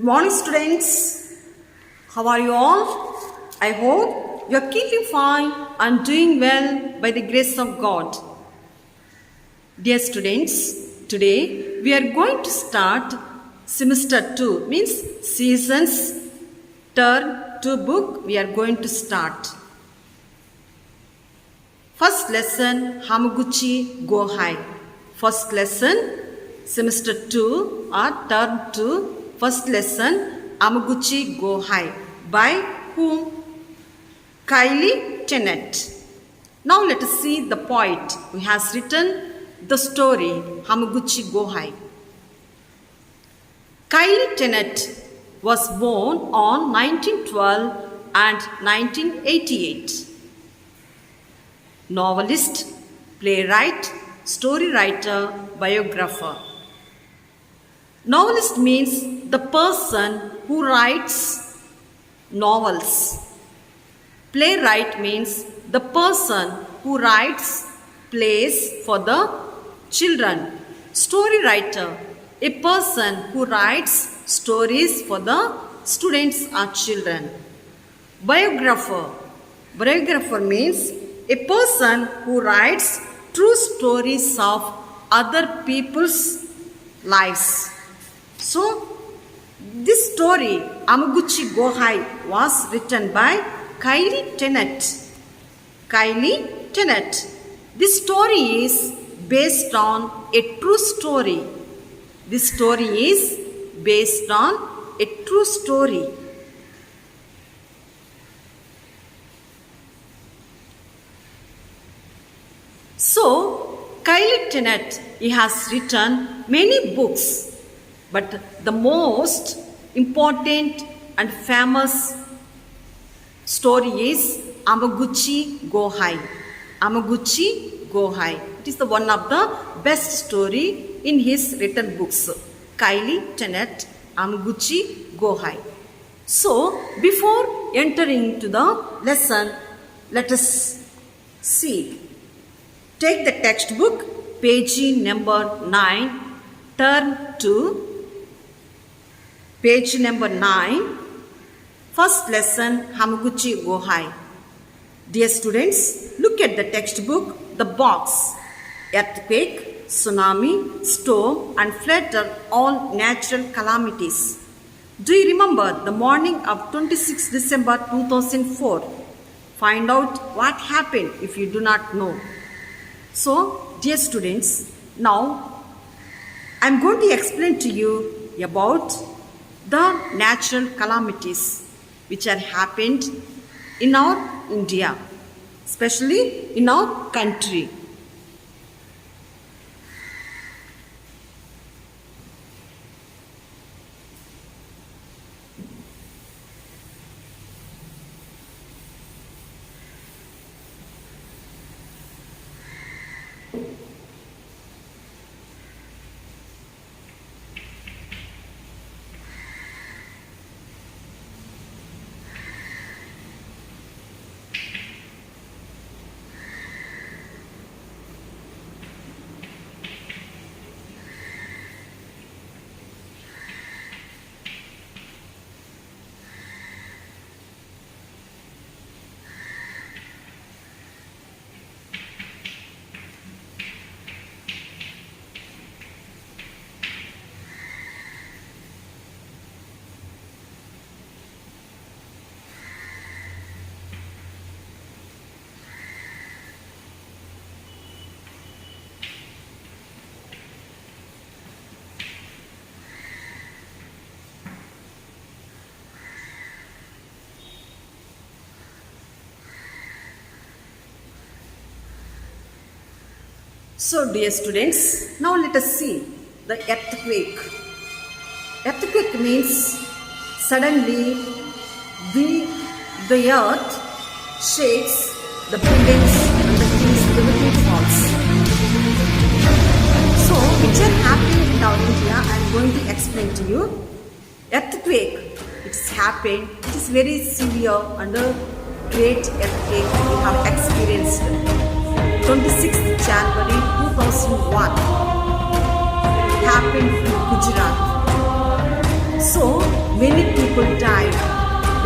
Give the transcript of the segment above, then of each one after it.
Good morning, students. How are you all? I hope you are keeping fine and doing well by the grace of God. Dear students, today we are going to start semester 2, means seasons, term 2 book we are going to start. First lesson, Hamaguchi Go High. First lesson, semester 2 or term 2. First lesson, Hamaguchi Go High. By whom? Kylie Tennant. Now let us see the poet who has written the story Hamaguchi Go High. Kylie Tennant was born on 1912 and 1988. Novelist, playwright, story writer, biographer. Novelist means the person who writes novels. Playwright means the person who writes plays for the children. Story writer, a person who writes stories for the students or children. Biographer, biographer means a person who writes true stories of other people's lives. So, this story, Hamaguchi Go High, was written by Kylie Tennant. Kylie Tennant. This story is based on a true story. This story is based on a true story. So, Kylie Tennant, he has written many books, but the most important and famous story is Hamaguchi Go High. Hamaguchi Go High. It is the one of the best story in his written books. Kylie Tennant, Hamaguchi Go High. So, before entering into the lesson, let us see. Take the textbook, page number 9, term 2. Page number 9, first lesson, Hamaguchi Go High. Dear students, look at the textbook, the box. Earthquake, tsunami, storm and flood are all natural calamities. Do you remember the morning of 26 December 2004? Find out what happened if you do not know. So, dear students, now I am going to explain to you about the natural calamities which are happened in our India, especially in our country. So, dear students, now let us see the earthquake. Earthquake means suddenly the earth shakes, the buildings and the trees, everything falls. So, which are happening in our India, I am going to explain to you. Earthquake, it's happened, it is very severe and a great earthquake we have experienced. 26th January 2001 happened in Gujarat. So many people died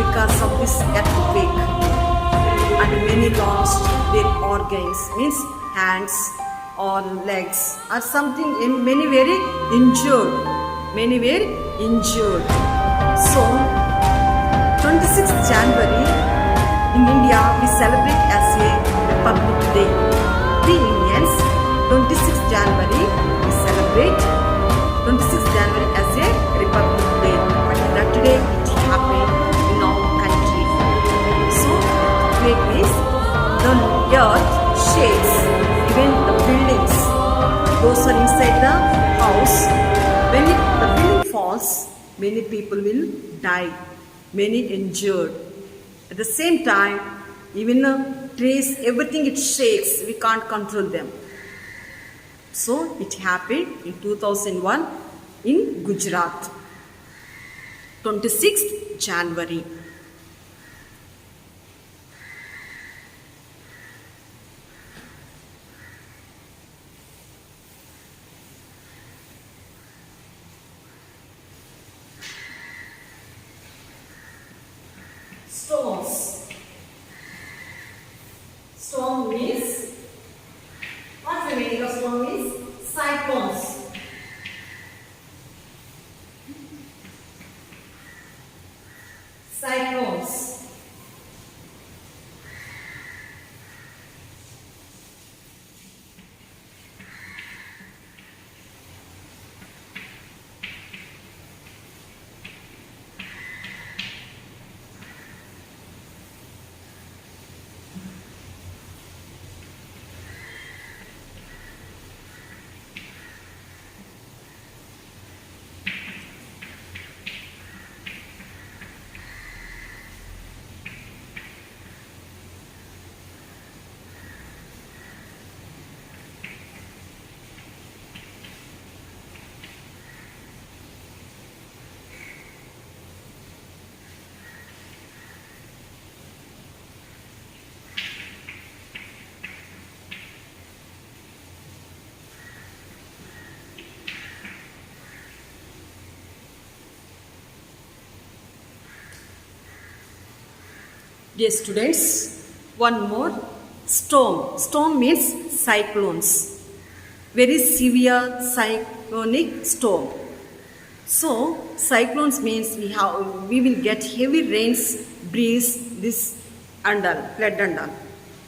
because of this earthquake, and many lost their organs, means hands or legs or something. Many were injured. Many were injured. So 26th January in India we celebrate as a Republic Day. We Indians 26th January we celebrate 26th January as a Republic Day. But that today it happened in our country. So earthquake means the earth shakes, even the buildings. Those are inside the house. When the building falls, many people will die, many injured. At the same time, even the trees, everything it shakes, we can't control them. So it happened in 2001 in Gujarat, 26th January. Storms. Storm means, what's the meaning of storm means? Cyclones. Cyclones. Dear students, one more. Storm. Storm means cyclones. Very severe cyclonic storm. So cyclones means we will get heavy rains, breeze, this and all, flood and all.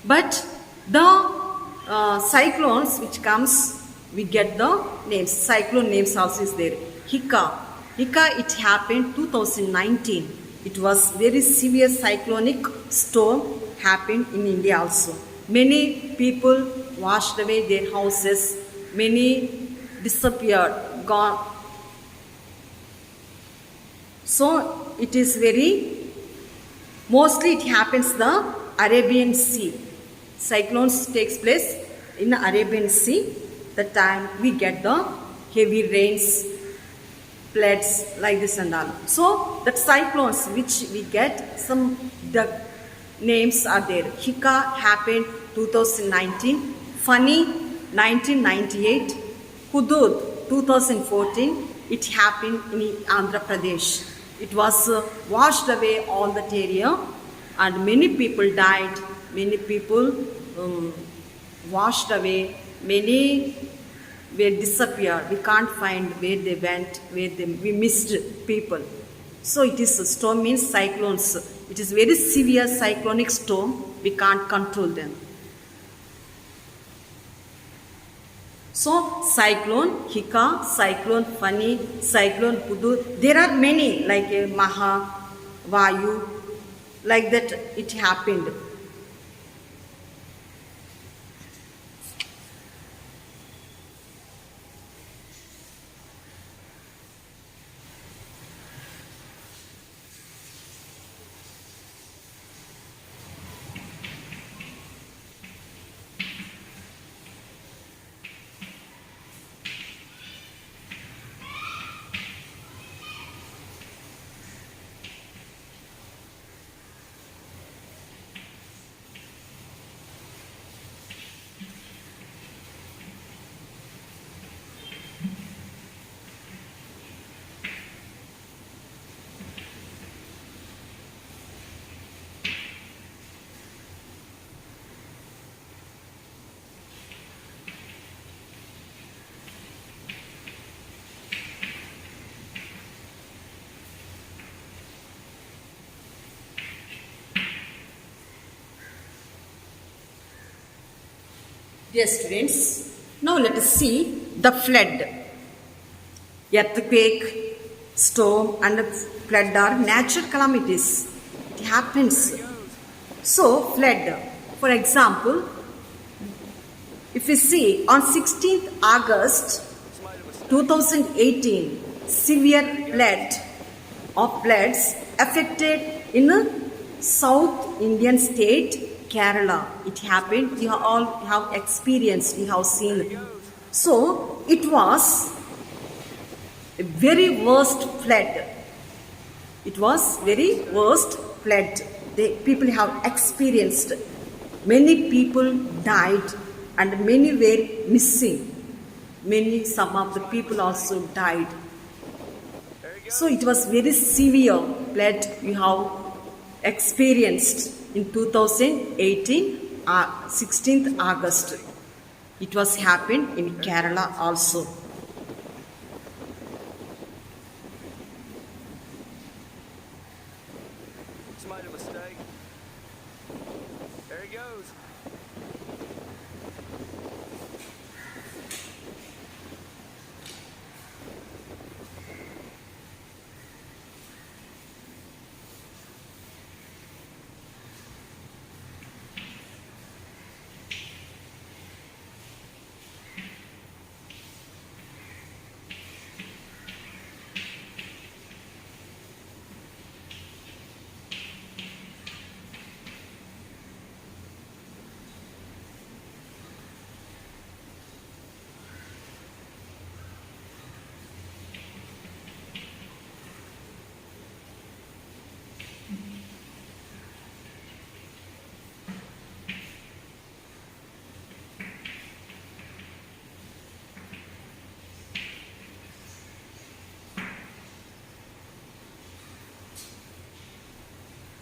But the cyclones which comes, we get the names. Cyclone names also is there. Hika. Hika, it happened 2019. It was very severe cyclonic storm happened in India also. Many people washed away their houses. Many disappeared, gone. So it is mostly it happens the Arabian Sea. Cyclones takes place in the Arabian Sea. The time we get the heavy rains, floods like this and all. So that cyclones which we get, some the names are there. Hika happened 2019, Fani 1998, Hudud 2014. It happened in Andhra Pradesh. It was washed away all that area, and many people died. Many people washed away. Many were disappeared. We can't find where they went, we missed people. So it is a storm means cyclones. It is very severe cyclonic storm. We can't control them. So cyclone Hika, cyclone Fani, cyclone Hudud. There are many like Maha, Vayu, like that it happened. Dear students, now let us see the flood. Earthquake, storm and flood are natural calamities. It happens. So, flood. For example, if we see on 16th August 2018, severe floods affected in South Indian state Kerala. It happened. You all have experienced. You have seen. So it was a very worst flood. It was very worst flood. People have experienced. Many people died and many were missing. Some of the people also died. So it was very severe flood we have experienced in 2018, 16th August. It was happened in Kerala also. It's made a mistake. There he goes.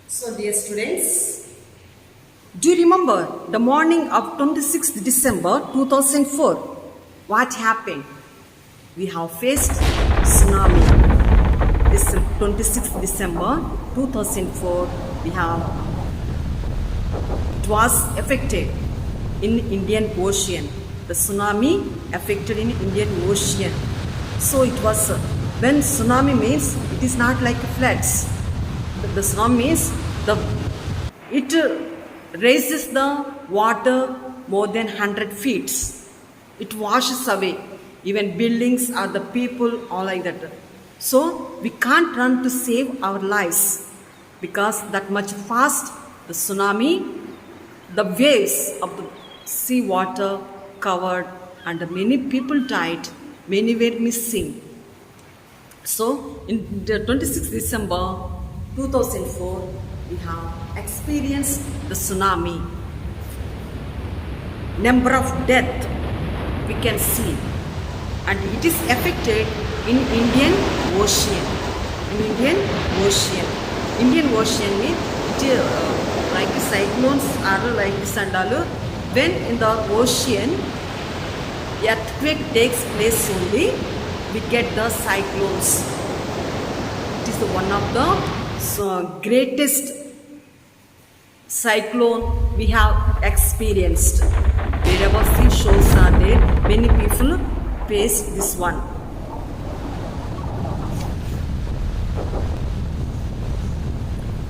So dear students, do you remember the morning of 26th December 2004? What happened? We have faced tsunami. This 26th December 2004, it was affected in Indian Ocean. The tsunami affected in Indian Ocean. So it was, when tsunami means, it is not like floods. The tsunami means it raises the water more than 100 feet. It washes away even buildings or the people, all like that. So we can't run to save our lives because that much fast the tsunami, the waves of the sea water covered and many people died, many were missing. So in the 26th December 2004, we have experienced the tsunami. Number of death we can see, and it is affected in Indian Ocean. In Indian Ocean means it like cyclones are like this and all. When in the ocean earthquake takes place only, we get the cyclones. It is one of the greatest cyclone we have experienced. Wherever sea shores are there, many people face this one.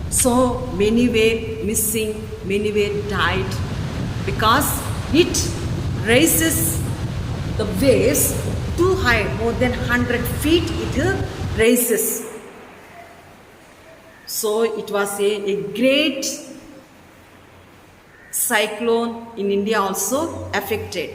So many were missing, many were died because it raises the waves too high, more than 100 feet it raises. So it was a great cyclone in India also affected.